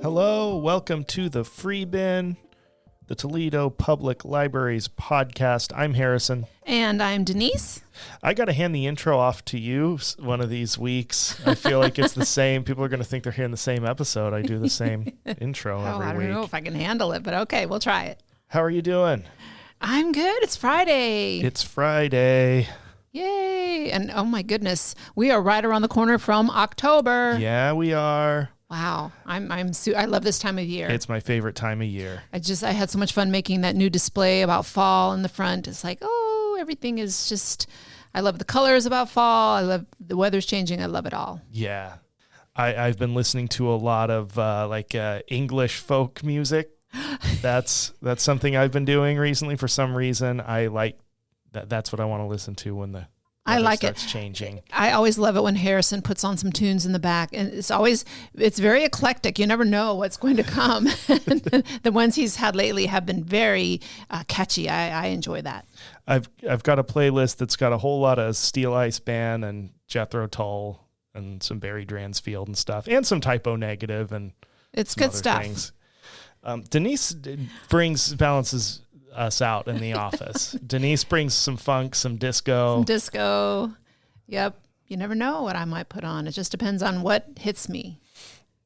Hello, welcome to the Free Bin, the Toledo Public Library's podcast. I'm Harrison. And I'm Denyse. I got to hand the intro off to you one of these weeks. I feel like it's the same. People are going to think they're hearing the same episode. I do the same intro every week. I don't know if I can handle it, but okay, we'll try it. How are you doing? I'm good. It's Friday. It's Friday. Yay. And oh my goodness, we are right around the corner from October. Yeah, we are. Wow. I love this time of year. It's my favorite time of year. I had so much fun making that new display about fall in the front. It's like, oh, everything is just, I love the colors about fall. I love the weather's changing. I love it all. Yeah. I've been listening to a lot of English folk music. That's something I've been doing recently for some reason. I like that. That's what I want to listen to when the weather starts changing. I always love it when Harrison puts on some tunes in the back, and it's very eclectic. You never know what's going to come. The ones he's had lately have been very catchy. I enjoy that. I've got a playlist that's got a whole lot of Steel Ice Band and Jethro Tull and some Barry Dransfield and stuff, and some Typo Negative and it's good stuff. Things. Denyse balances us out in the office. Denyse brings some funk, some disco. Yep. You never know what I might put on. It just depends on what hits me.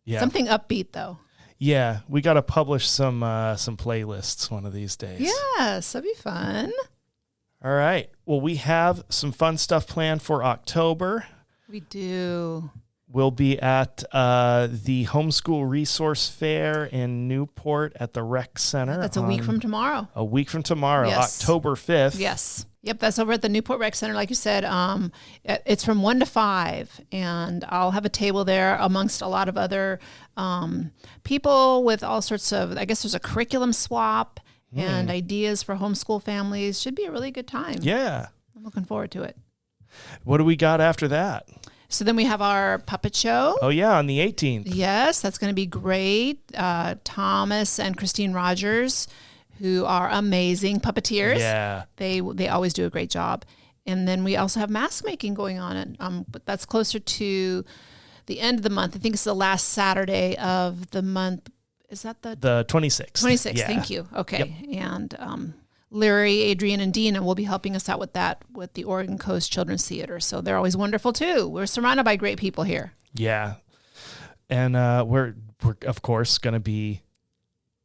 Yeah. Something upbeat though. Yeah, we got to publish some playlists one of these days. Yes, that'd be fun. All right. Well, we have some fun stuff planned for October. We do. We'll be at the Homeschool Resource Fair in Newport at the Rec Center. That's a week from tomorrow. A week from tomorrow, yes. October 5th. Yes. Yep, that's over at the Newport Rec Center, like you said. It's from 1 to 5, and I'll have a table there amongst a lot of other people with all sorts of, I guess there's a curriculum swap and ideas for homeschool families. Should be a really good time. Yeah. I'm looking forward to it. What do we got after that? So then we have our puppet show. Oh, yeah, on the 18th. Yes, that's going to be great. Thomas and Christine Rogers, who are amazing puppeteers. Yeah. They always do a great job. And then we also have mask making going on. But that's closer to the end of the month. I think it's the last Saturday of the month. Is that the 26th? 26th, yeah. Thank you. Okay. Yep. And Larry, Adrian, and Dina will be helping us out with that with the Oregon Coast Children's Theater. So they're always wonderful too. We're surrounded by great people here. Yeah. And we're of course going to be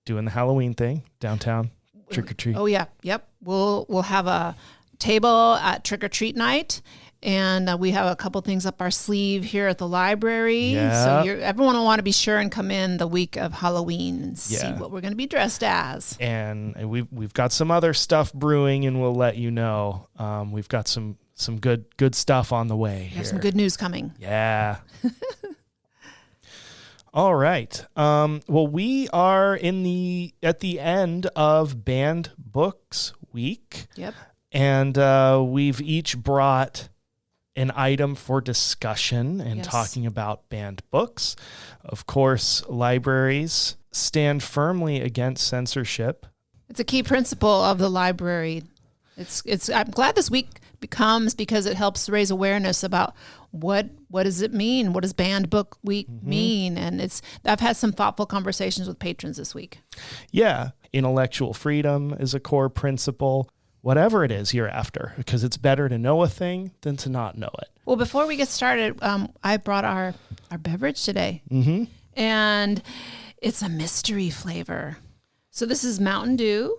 doing the Halloween thing downtown, trick or treat. Oh yeah. Yep. We'll have a table at trick or treat night. And we have a couple things up our sleeve here at the library. Yeah. So everyone will want to be sure and come in the week of Halloween and see what we're going to be dressed as. And we've got some other stuff brewing, and we'll let you know. We've got some good stuff on the way. We have some good news coming. Yeah. All right. Well, we are at the end of Banned Books Week. Yep. And we've each brought an item for discussion and talking about banned books. Of course, libraries stand firmly against censorship. It's a key principle of the library. I'm glad this week comes because it helps raise awareness about what does it mean? What does Banned Book Week mean? And I've had some thoughtful conversations with patrons this week. Yeah. Intellectual freedom is a core principle. Whatever it is you're after, because it's better to know a thing than to not know it. Well, before we get started, I brought our beverage today, and it's a mystery flavor. So this is Mountain Dew.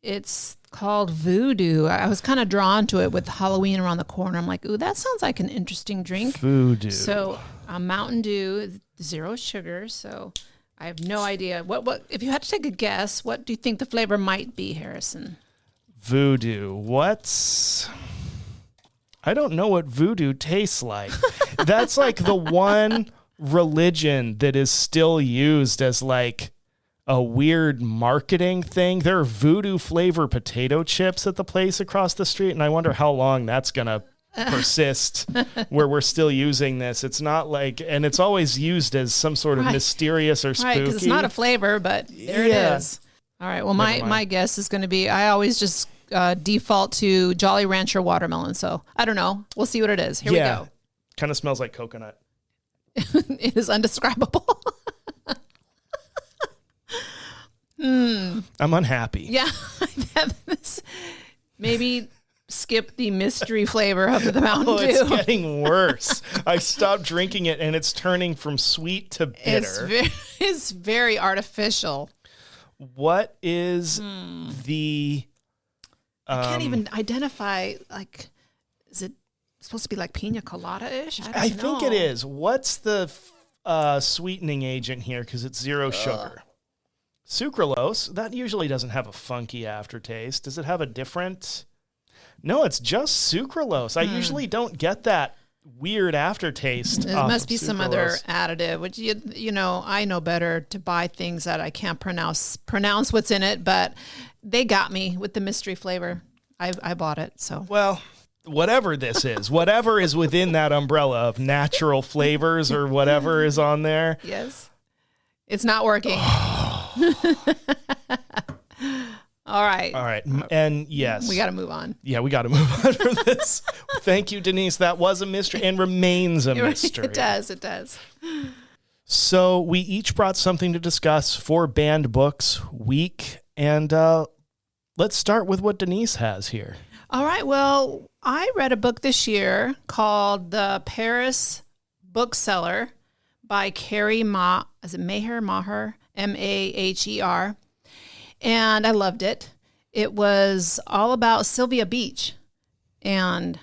It's called Voodoo. I was kind of drawn to it with Halloween around the corner. I'm like, ooh, that sounds like an interesting drink. Voodoo. So Mountain Dew, 0 sugar. So I have no idea. What if you had to take a guess, what do you think the flavor might be, Harrison? Voodoo. I don't know what voodoo tastes like. That's like the one religion that is still used as like a weird marketing thing. There are voodoo flavor potato chips at the place across the street, and I wonder how long that's going to persist where we're still using this. It's not like, and it's always used as some sort of mysterious or spooky. Right, because it's not a flavor, but there it is. All right. Well, my guess is going to be, I always just default to Jolly Rancher watermelon. So I don't know. We'll see what it is. Here we go. Kind of smells like coconut. It is undescribable. I'm unhappy. Yeah. Maybe skip the mystery flavor of the Mountain Dew. It's getting worse. I stopped drinking it, and it's turning from sweet to bitter. It's very artificial. What is the... I can't even identify, like, is it supposed to be like pina colada-ish? I think it is. What's the sweetening agent here? Because it's zero sugar. Sucralose, that usually doesn't have a funky aftertaste. Does it have a different... No, it's just sucralose. I usually don't get that weird aftertaste. It must be some other additive, which, you know, I know better to buy things that I can't pronounce what's in it, but they got me with the mystery flavor. I bought it, so. Well, whatever this is, whatever is within that umbrella of natural flavors or whatever is on there. Yes. It's not working. All right. And yes. We got to move on. Yeah, we got to move on from this. Thank you, Denyse. That was a mystery and remains a mystery. It does. So we each brought something to discuss for Banned Books Week. And let's start with what Denyse has here. All right. Well, I read a book this year called The Paris Bookseller by Kerri Maher, Maher. And I loved it. It was all about Sylvia Beach. And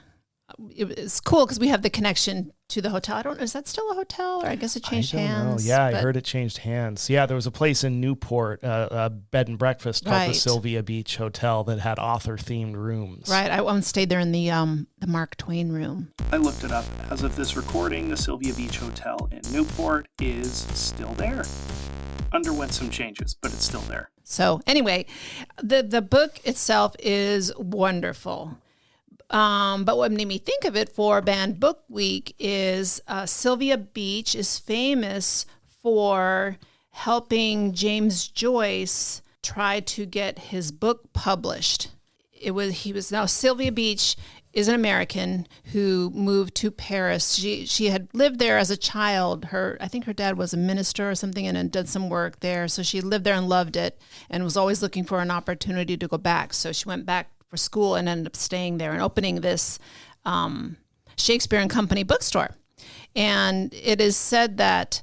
it was cool because we have the connection to the hotel. I don't know, is that still a hotel? Or I guess it changed hands. Yeah, I heard it changed hands. Yeah, there was a place in Newport, a bed and breakfast called the Sylvia Beach Hotel that had author-themed rooms. Right, I once stayed there in the Mark Twain room. I looked it up. As of this recording, the Sylvia Beach Hotel in Newport is still there. Underwent some changes, but it's still there. So anyway, the book itself is wonderful. But what made me think of it for Banned Book Week is Sylvia Beach is famous for helping James Joyce try to get his book published. Now Sylvia Beach is an American who moved to Paris. She had lived there as a child. I think her dad was a minister or something and did some work there. So she lived there and loved it and was always looking for an opportunity to go back. So she went back for school and ended up staying there and opening this Shakespeare and Company bookstore. And it is said that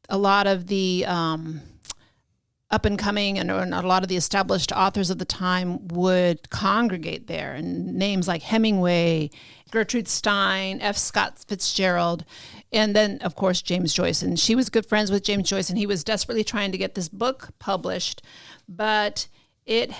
a lot of the up and coming and a lot of the established authors of the time would congregate there, and names like Hemingway, Gertrude Stein, F. Scott Fitzgerald, and then of course James Joyce. And she was good friends with James Joyce, and he was desperately trying to get this book published, but it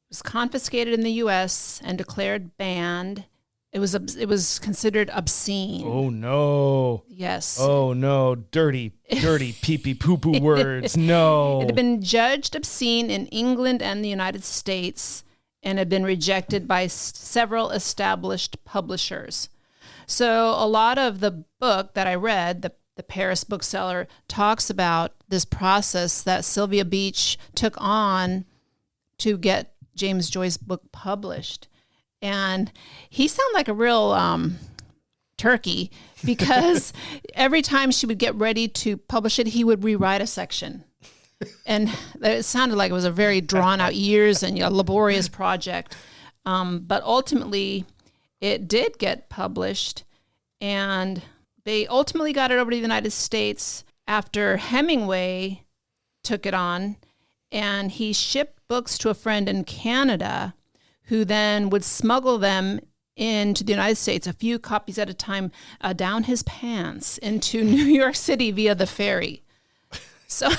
was confiscated in the U.S. and declared banned. It was considered obscene. Oh no! Yes. Oh no! Dirty pee-pee poo-poo words. No. It had been judged obscene in England and the United States, and had been rejected by several established publishers. So a lot of the book that I read, the Paris Bookseller, talks about this process that Sylvia Beach took on to get James Joyce's book published. And he sounded like a real turkey, because every time she would get ready to publish it, he would rewrite a section. And it sounded like it was a very drawn out years and laborious project. But ultimately, it did get published, and they ultimately got it over to the United States after Hemingway took it on, and he shipped books to a friend in Canada who then would smuggle them into the United States, a few copies at a time, down his pants into New York City via the ferry. So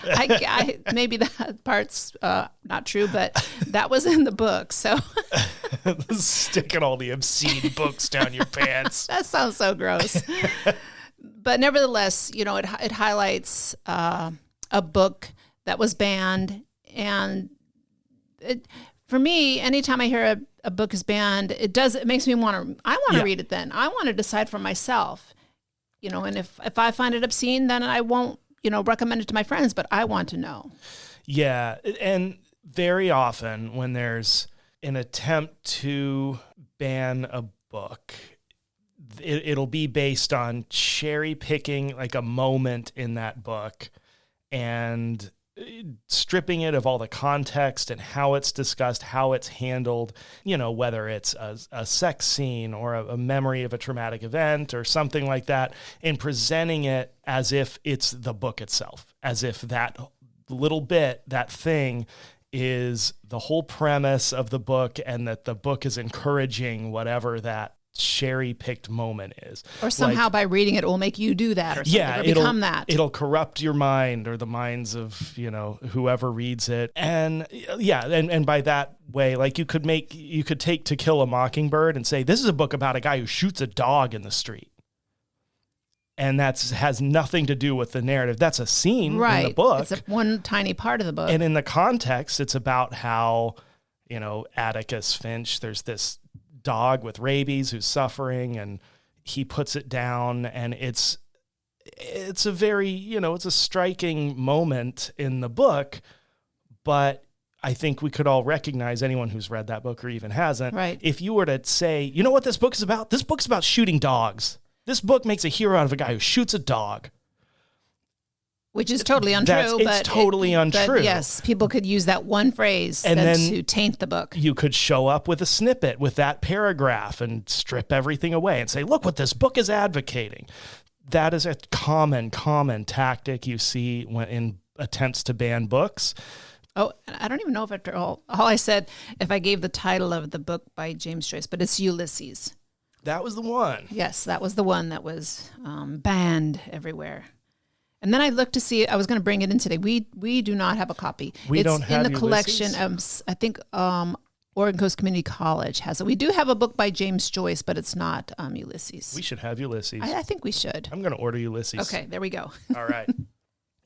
I maybe that part's not true, but that was in the book. So sticking all the obscene books down your pants. That sounds so gross. But nevertheless, it highlights a book that was banned. And for me, anytime I hear a book is banned, it makes me want to read it then. I want to decide for myself, and if I find it obscene, then I won't, recommend it to my friends, but I want to know. Yeah. And very often when there's an attempt to ban a book, it'll be based on cherry picking like a moment in that book and stripping it of all the context and how it's discussed, how it's handled, whether it's a sex scene or a memory of a traumatic event or something like that, and presenting it as if it's the book itself, as if that little bit, that thing, is the whole premise of the book, and that the book is encouraging whatever that cherry-picked moment is. Or somehow by reading it will make you do that or something, or become that. It'll corrupt your mind or the minds of, whoever reads it. And and by that way, like you could take To Kill a Mockingbird and say, this is a book about a guy who shoots a dog in the street. And has nothing to do with the narrative. That's a scene in the book. It's one tiny part of the book. And in the context, it's about how, Atticus Finch, there's this dog with rabies who's suffering, and he puts it down, and it's a very, it's a striking moment in the book, but I think we could all recognize, anyone who's read that book or even hasn't, right, if you were to say, you know what this book is about? This book's about shooting dogs. This book makes a hero out of a guy who shoots a dog. Which is totally untrue. It's totally untrue. But yes, people could use that one phrase and then to taint the book. You could show up with a snippet with that paragraph and strip everything away and say, look what this book is advocating. That is a common tactic you see in attempts to ban books. Oh, I don't even know if after all I said, if I gave the title of the book by James Joyce, but it's Ulysses. That was the one. Yes, that was the one that was banned everywhere. And then I looked to see, I was going to bring it in today. We do not have a copy. It's don't have in the collection. I think Oregon Coast Community College has it. We do have a book by James Joyce, but it's not Ulysses. We should have Ulysses. I think we should. I'm going to order Ulysses. Okay, there we go. All right.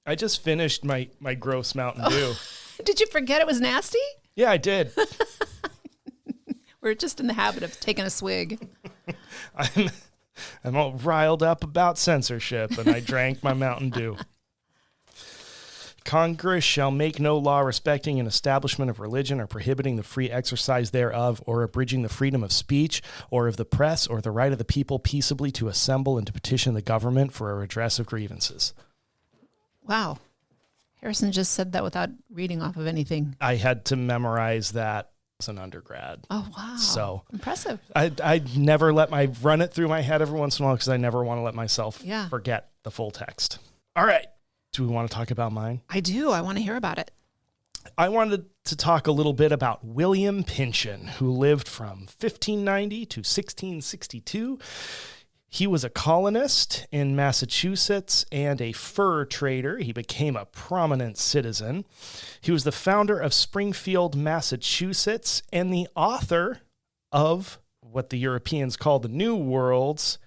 I just finished my gross Mountain Dew. Did you forget it was nasty? Yeah, I did. We're just in the habit of taking a swig. I'm all riled up about censorship, and I drank my Mountain Dew. Congress shall make no law respecting an establishment of religion or prohibiting the free exercise thereof or abridging the freedom of speech or of the press or the right of the people peaceably to assemble and to petition the government for a redress of grievances. Wow. Harrison just said that without reading off of anything. I had to memorize that as an undergrad. Oh, wow. So impressive. I never run it through my head every once in a while because I never want to let myself forget the full text. All right. Do we want to talk about mine? I do. I want to hear about it. I wanted to talk a little bit about William Pynchon, who lived from 1590 to 1662. He was a colonist in Massachusetts and a fur trader. He became a prominent citizen. He was the founder of Springfield, Massachusetts, and the author of what the Europeans call the New World's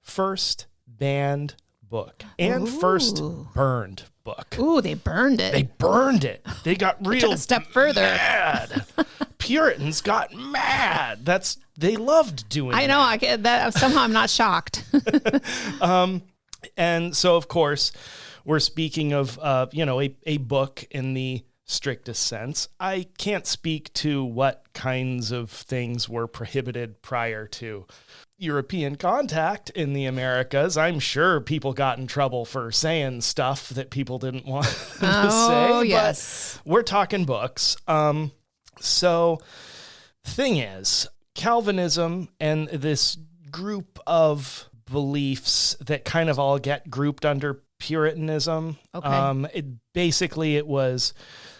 first banned book and first burned book. Ooh, they burned it. They burned it. They got real took a step further. Mad. Puritans got mad. They loved doing I know. I get that. Somehow I'm not shocked. And so, of course, we're speaking of, a book in the strictest sense. I can't speak to what kinds of things were prohibited prior to European contact in the Americas. I'm sure people got in trouble for saying stuff that people didn't want to say. Oh, yes. But we're talking books. So, thing is, Calvinism and this group of beliefs that kind of all get grouped under Puritanism. Okay. It was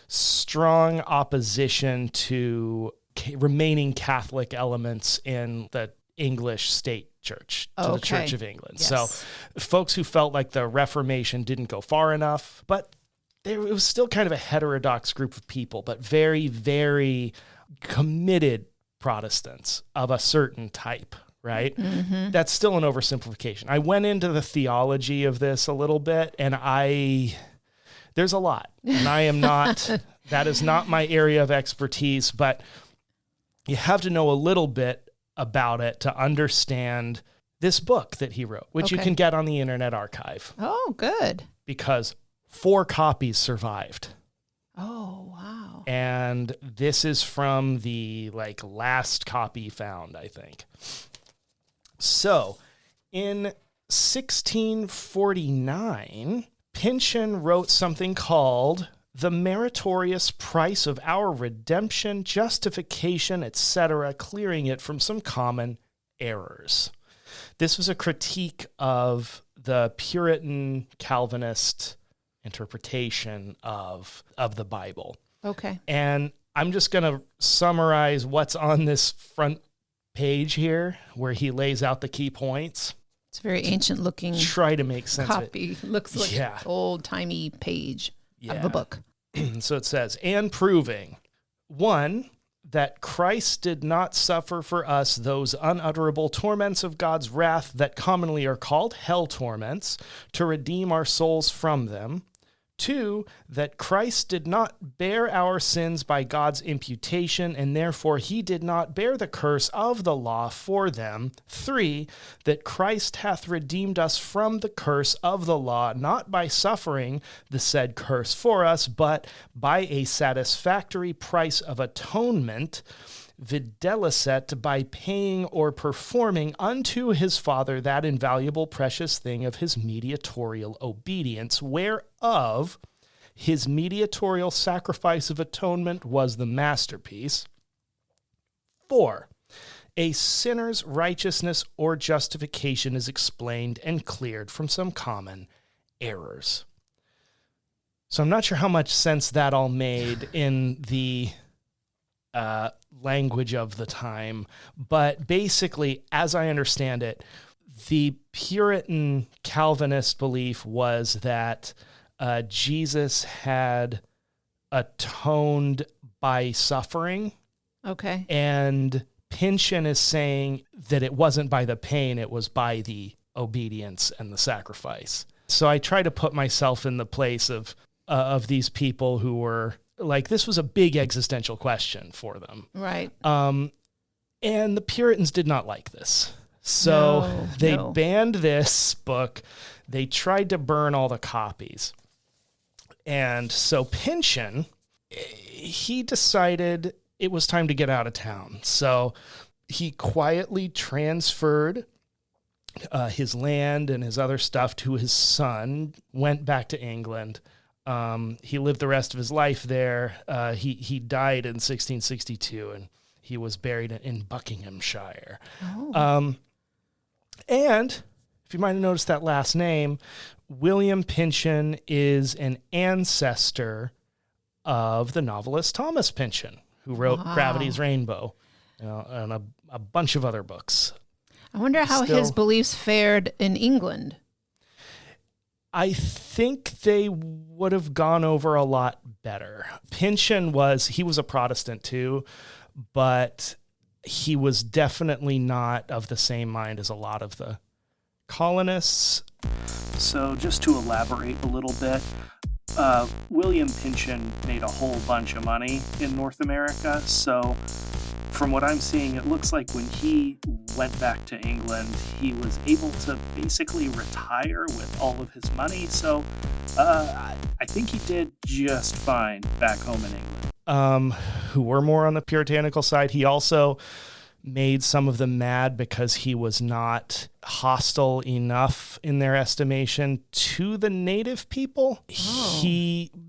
strong opposition to remaining Catholic elements in the English state church, to the Church of England. Yes. So folks who felt like the Reformation didn't go far enough, but it was still kind of a heterodox group of people, but very, very committed Protestants of a certain type, right? Mm-hmm. That's still an oversimplification. I went into the theology of this a little bit, and there's a lot, and I am not, that is not my area of expertise, but you have to know a little bit about it to understand this book that he wrote, which you can get on the Internet Archive. Oh, good. Because 4 copies survived. Oh, wow. And this is from the last copy found, I think. So in 1649, Pynchon wrote something called The Meritorious Price of Our Redemption, Justification, etc., clearing it from some common errors. This was a critique of the Puritan Calvinist interpretation of the Bible. Okay. And I'm just going to summarize what's on this front page here, where he lays out the key points. It's a very ancient looking Try to make sense copy. of it. Looks like an old timey page of a book. So it says, and proving, 1, that Christ did not suffer for us those unutterable torments of God's wrath that commonly are called hell torments, to redeem our souls from them. 2, that Christ did not bear our sins by God's imputation, and therefore he did not bear the curse of the law for them. 3, that Christ hath redeemed us from the curse of the law, not by suffering the said curse for us, but by a satisfactory price of atonement, videlicet, by paying or performing unto his Father that invaluable precious thing of his mediatorial obedience, whereof his mediatorial sacrifice of atonement was the masterpiece. 4, a sinner's righteousness or justification is explained and cleared from some common errors. So I'm not sure how much sense that all made in the language of the time, but basically, as I understand it, the Puritan Calvinist belief was that Jesus had atoned by suffering. Okay. And Pynchon is saying that it wasn't by the pain, it was by the obedience and the sacrifice. So I try to put myself in the place of these people who were like, this was a big existential question for them. Right. And the Puritans did not like this. So they banned this book. They tried to burn all the copies. And so Pynchon, he decided it was time to get out of town. So he quietly transferred his land and his other stuff to his son, went back to England. He lived the rest of his life there. He died in 1662, and he was buried in Buckinghamshire. Oh. And if you might have noticed that last name, William Pynchon is an ancestor of the novelist Thomas Pynchon, who wrote Gravity's Rainbow, and a bunch of other books. I wonder how his beliefs fared in England. I think they would have gone over a lot better. Pynchon was a Protestant too, but he was definitely not of the same mind as a lot of the colonists. So just to elaborate a little bit, William Pynchon made a whole bunch of money in North America. So from what I'm seeing, it looks like when he went back to England, he was able to basically retire with all of his money. So I think he did just fine back home in England. Who were more on the puritanical side. He also made some of them mad because he was not hostile enough in their estimation to the native people.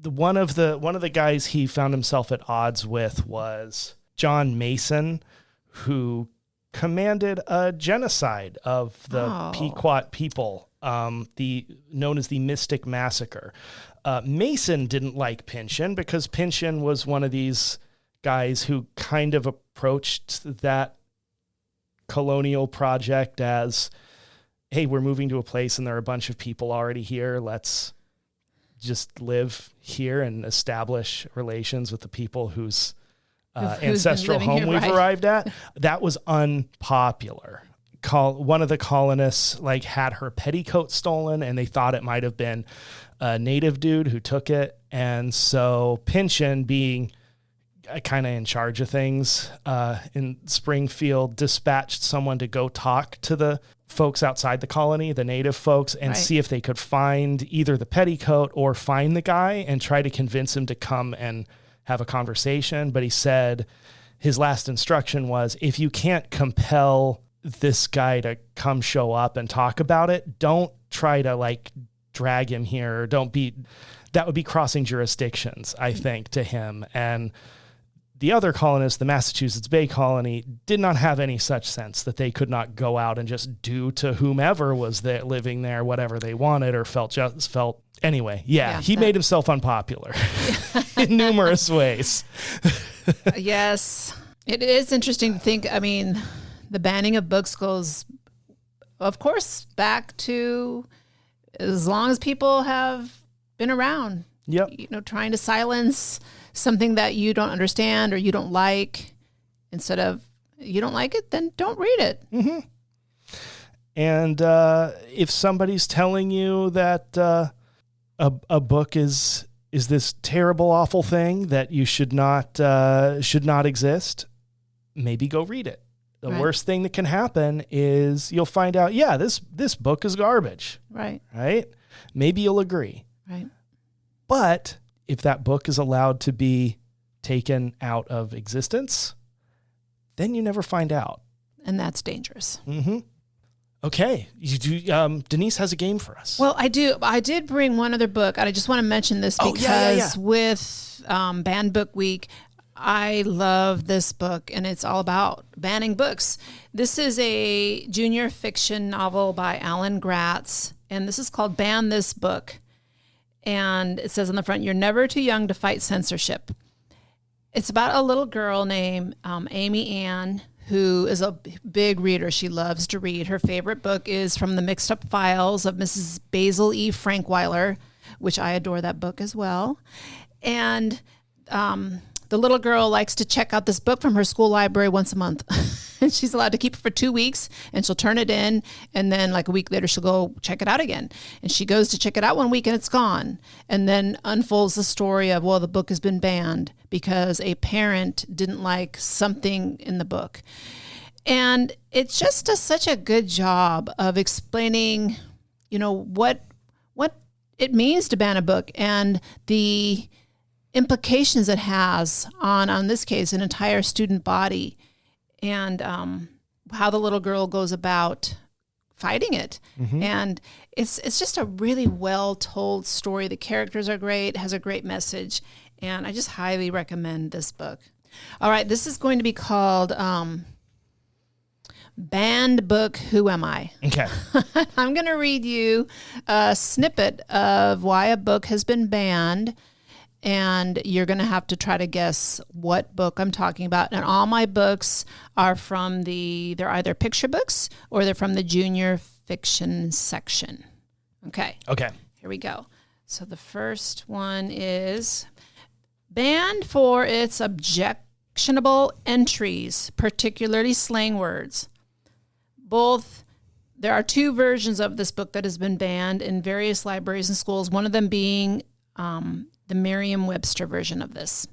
One of the guys he found himself at odds with was John Mason, who commanded a genocide of the Pequot people, known as the Mystic Massacre. Mason didn't like Pynchon because Pynchon was one of these guys who kind of approached that colonial project as, hey, we're moving to a place and there are a bunch of people already here. Let's just live here and establish relations with the people whose ancestral home we've arrived at. That was unpopular. One of the colonists had her petticoat stolen, and they thought it might have been a native dude who took it. And so Pynchon, being kind of in charge of things in Springfield, dispatched someone to go talk to the folks outside the colony, the native folks, and see if they could find either the petticoat or find the guy and try to convince him to come and have a conversation. But he said his last instruction was, if you can't compel this guy to come show up and talk about it, don't try to drag him here, or don't be, that would be crossing jurisdictions, I think, to him. And the other colonists, the Massachusetts Bay Colony, did not have any such sense that they could not go out and just do to whomever was there living there whatever they wanted or felt. Anyway, he made himself unpopular in numerous ways. Yes. It is interesting to think, I mean, the banning of books goes, of course, back to as long as people have been around. Yep. You know, trying to silence something that you don't understand or you don't like. Instead of, you don't like it, then don't read it. Mm-hmm. And if somebody's telling you that a book is this terrible, awful thing that you should not exist, maybe go read it. The worst thing that can happen is you'll find out, this book is garbage. Right. Right? Maybe you'll agree. Right. But if that book is allowed to be taken out of existence, then you never find out. And that's dangerous. Mm-hmm. Okay. Denyse has a game for us. Well, I do. I did bring one other book, and I just want to mention this because with Banned Book Week, I love this book, and it's all about banning books. This is a junior fiction novel by Alan Gratz, and this is called Ban This Book. And it says on the front, "You're never too young to fight censorship." It's about a little girl named Amy Ann, who is a big reader. She loves to read. Her favorite book is From the Mixed Up Files of Mrs. Basil E. Frankweiler, which I adore that book as well. And the little girl likes to check out this book from her school library once a month. And she's allowed to keep it for 2 weeks, and she'll turn it in, and then like a week later she'll go check it out again. And she goes to check it out one week and it's gone, and then unfolds the story of, well, the book has been banned because a parent didn't like something in the book. And it just does such a good job of explaining, you know, what it means to ban a book and the implications it has on this case, an entire student body, and how the little girl goes about fighting it. Mm-hmm. And it's just a really well told story. The characters are great, has a great message, and I just highly recommend this book. All right, this is going to be called Banned Book, Who Am I? Okay. I'm going to read you a snippet of why a book has been banned, and you're going to have to try to guess what book I'm talking about. And all my books are they're either picture books or they're from the junior fiction section. Okay. Okay. Here we go. So the first one is banned for its objectionable entries, particularly slang words. There are two versions of this book that has been banned in various libraries and schools, one of them being the Merriam-Webster version of this.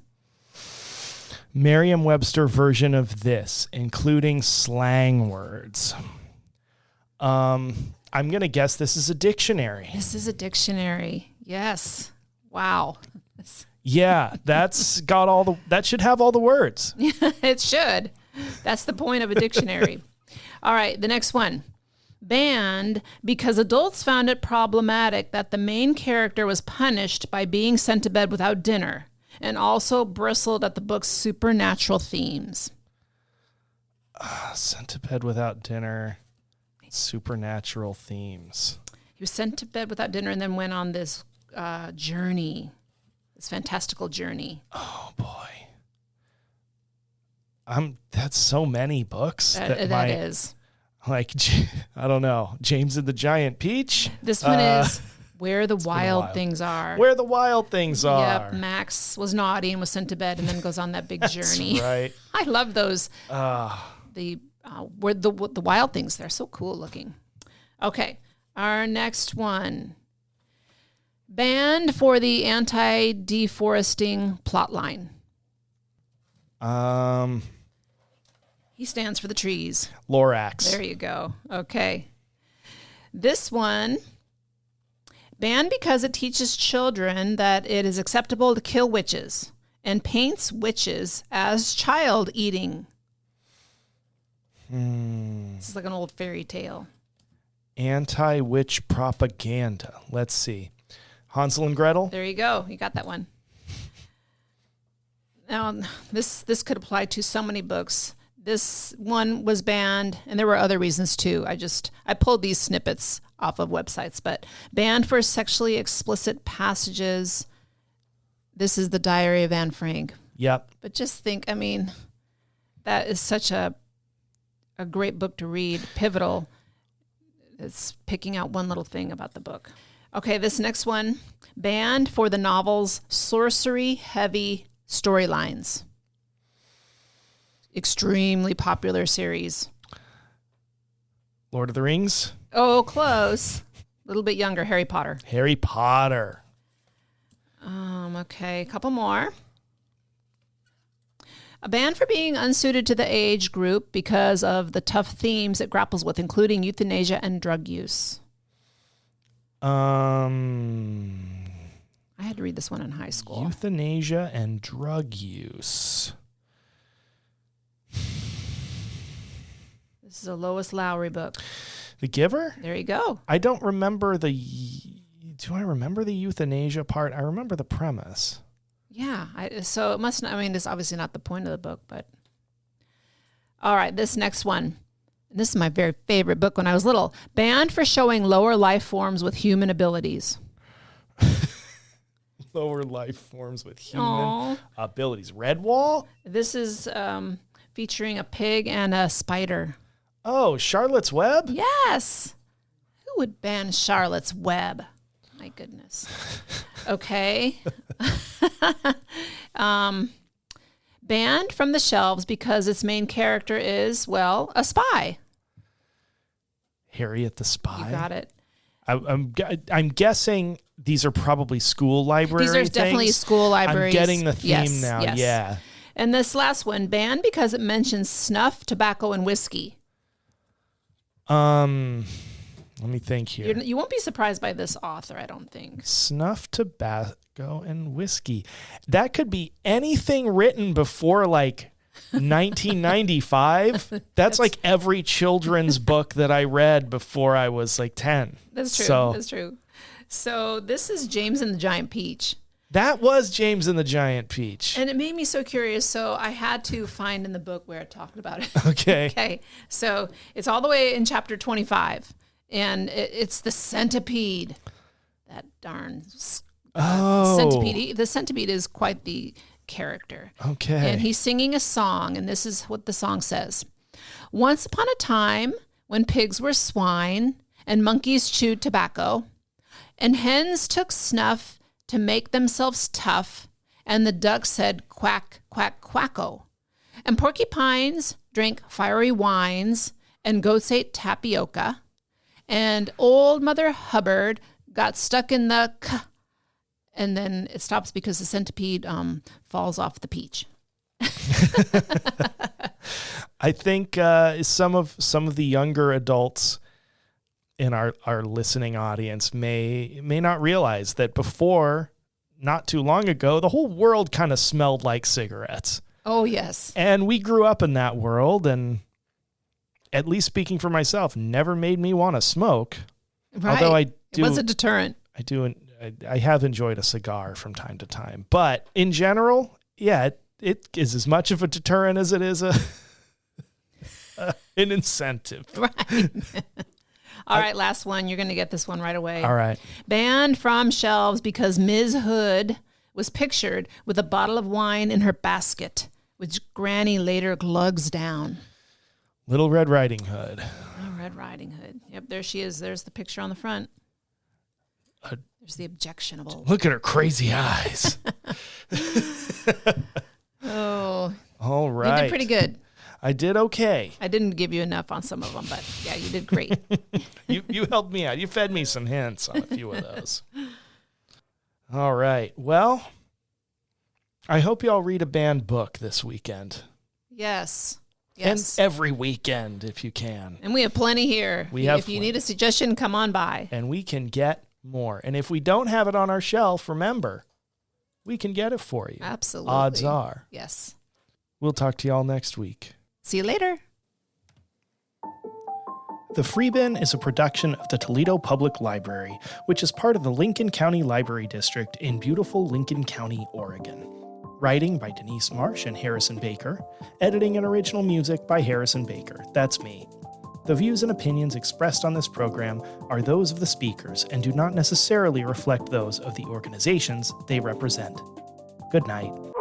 Merriam-Webster version of this, including slang words. I'm going to guess this is a dictionary. This is a dictionary. Yes. Wow. Yeah, that should have all the words. It should. That's the point of a dictionary. All right, the next one. Banned because adults found it problematic that the main character was punished by being sent to bed without dinner, and also bristled at the book's supernatural themes. Sent to bed without dinner, supernatural themes. He was sent to bed without dinner and then went on this journey, this fantastical journey. Oh, boy. That's so many books. That is. Like, I don't know, James and the Giant Peach. This one is Where the Wild Things Are. Where the Wild Things Are. Yep, Max was naughty and was sent to bed and then goes on that big journey. Right. I love those. Where the wild things, they're so cool looking. Okay, our next one. Banned for the anti-deforesting plotline. He stands for the trees. Lorax. There you go. Okay. This one, banned because it teaches children that it is acceptable to kill witches and paints witches as child eating. This is like an old fairy tale. Anti-witch propaganda. Let's see. Hansel and Gretel. There you go. You got that one. Now, this could apply to so many books. This one was banned, and there were other reasons too. I pulled these snippets off of websites, but banned for sexually explicit passages. This is the Diary of Anne Frank. Yep. But just think, I mean, that is such a great book to read, pivotal. It's picking out one little thing about the book. Okay, this next one, banned for the novel's sorcery-heavy storylines. Extremely popular series. Lord of the Rings. Oh, close. A little bit younger, Harry Potter. Harry Potter. Okay, a couple more. A ban for being unsuited to the age group because of the tough themes it grapples with, including euthanasia and drug use. I had to read this one in high school. Euthanasia and drug use. This is a Lois Lowry book. The Giver? There you go. I don't remember do I remember the euthanasia part? I remember the premise. Yeah. So it must not, I mean, this is obviously not the point of the book, but. All right, this next one. This is my very favorite book when I was little. Banned for showing lower life forms with human abilities. Lower life forms with human abilities. Redwall? This is featuring a pig and a spider. Oh, Charlotte's Web? Yes. Who would ban Charlotte's Web? My goodness. Okay. Banned from the shelves because its main character is, well, a spy. Harriet the Spy? You got it. I'm guessing these are probably school library These are definitely school libraries. I'm getting the theme now. Yes. Yeah. And this last one, banned because it mentions snuff, tobacco, and whiskey. Let me think here. You won't be surprised by this author, I don't think. Snuff, tobacco, and whiskey. That could be anything written before like 1995. That's like every children's book that I read before I was like 10. That's true. That's true. So this is James and the Giant Peach. That was James and the Giant Peach. And it made me so curious, so I had to find in the book where it talked about it. Okay. Okay. So it's all the way in chapter 25, and it's the centipede. That darn centipede. The centipede is quite the character. Okay. And he's singing a song, and this is what the song says. Once upon a time, when pigs were swine, and monkeys chewed tobacco, and hens took snuff to make themselves tough, and the ducks said quack, quack, quacko. And porcupines drank fiery wines, and goats ate tapioca, and old Mother Hubbard got stuck in the and then it stops because the centipede falls off the peach. I think some of the younger adults in our listening audience may not realize that before, not too long ago, the whole world kind of smelled like cigarettes. Oh, yes. And we grew up in that world, and at least speaking for myself, never made me want to smoke. Right. Although it was a deterrent. I have enjoyed a cigar from time to time. But in general, yeah, it is as much of a deterrent as it is an incentive. Right. All right, last one. You're going to get this one right away. All right. Banned from shelves because Ms. Hood was pictured with a bottle of wine in her basket, which Granny later glugs down. Little Red Riding Hood. Little Red Riding Hood. Yep, there she is. There's the picture on the front. There's the objectionable. Look at her crazy eyes. Oh. All right. You did pretty good. I did okay. I didn't give you enough on some of them, but yeah, you did great. You helped me out. You fed me some hints on a few of those. All right. Well, I hope y'all read a banned book this weekend. Yes. And every weekend if you can. And we have plenty here. If you need a suggestion, come on by. And we can get more. And if we don't have it on our shelf, remember, we can get it for you. Absolutely. Odds are. Yes. We'll talk to y'all next week. See you later. The Free Bin is a production of the Toledo Public Library, which is part of the Lincoln County Library District in beautiful Lincoln County, Oregon. Writing by Denyse Marsh and Harrison Baker. Editing and original music by Harrison Baker. That's me. The views and opinions expressed on this program are those of the speakers and do not necessarily reflect those of the organizations they represent. Good night.